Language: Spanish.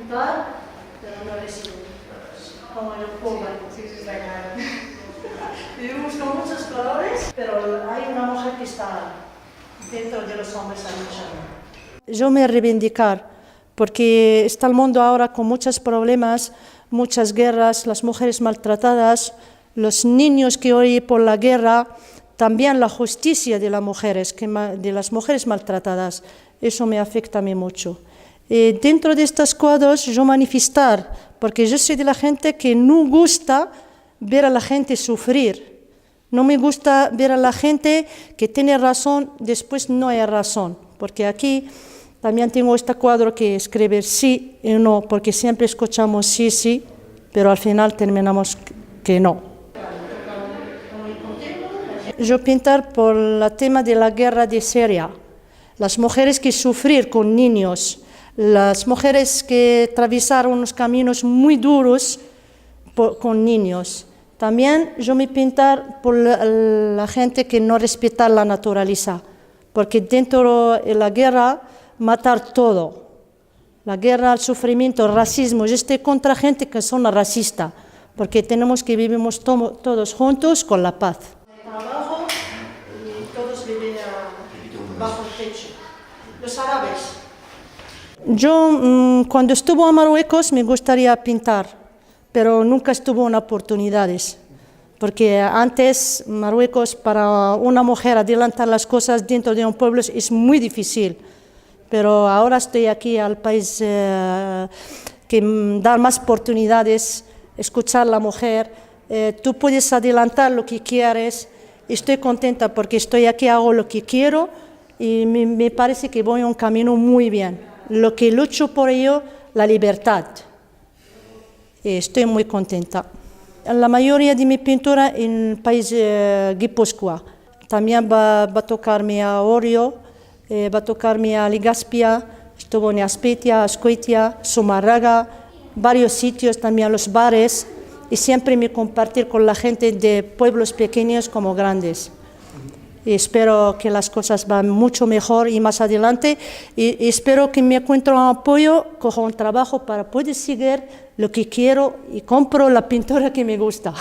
pintar, pero no recibo. Como el pobre. Sí, está claro. Vivimos con muchos colores, pero hay una mujer que está dentro de los hombres a luchar. Yo me reivindicar, porque está el mundo ahora con muchos problemas, muchas guerras, las mujeres maltratadas, los niños que hoy por la guerra, también la justicia de las mujeres maltratadas. Eso me afecta a mí mucho. Dentro de estos cuadros yo manifestar, porque yo soy de la gente que no gusta ver a la gente sufrir. No me gusta ver a la gente que tiene razón, después no hay razón. Porque aquí también tengo este cuadro que escribe sí y no, porque siempre escuchamos sí, sí, pero al final terminamos que no. Yo pintar por el tema de la guerra de Siria, las mujeres que sufrir con niños, las mujeres que atravesaron unos caminos muy duros con niños. También yo me pintar por la gente que no respeta la naturaleza, porque dentro de la guerra matar todo. La guerra, el sufrimiento, el racismo. Yo estoy contra gente que son racistas, porque tenemos que vivir todos juntos con la paz. Trabajo y todos viven bajo el techo. Los árabes. Yo cuando estuve en Marruecos me gustaría pintar, pero nunca estuve en oportunidades, porque antes Marruecos para una mujer adelantar las cosas dentro de un pueblo es muy difícil, pero ahora estoy aquí al país que da más oportunidades, escuchar a la mujer, tú puedes adelantar lo que quieres, estoy contenta porque estoy aquí, hago lo que quiero y me parece que voy en un camino muy bien. Lo que lucho por ello, la libertad. Estoy muy contenta. La mayoría de mi pintura en el país Guipúzcoa. También va a tocarme a Orio, va a tocarme a Legazpia, estuvo en Azpeitia, Azcoitia, Zumarraga, varios sitios, también los bares, y siempre me compartir con la gente de pueblos pequeños como grandes. Y espero que las cosas van mucho mejor y más adelante. Y espero que me encuentre un apoyo, cojo un trabajo para poder seguir lo que quiero y compro la pintura que me gusta.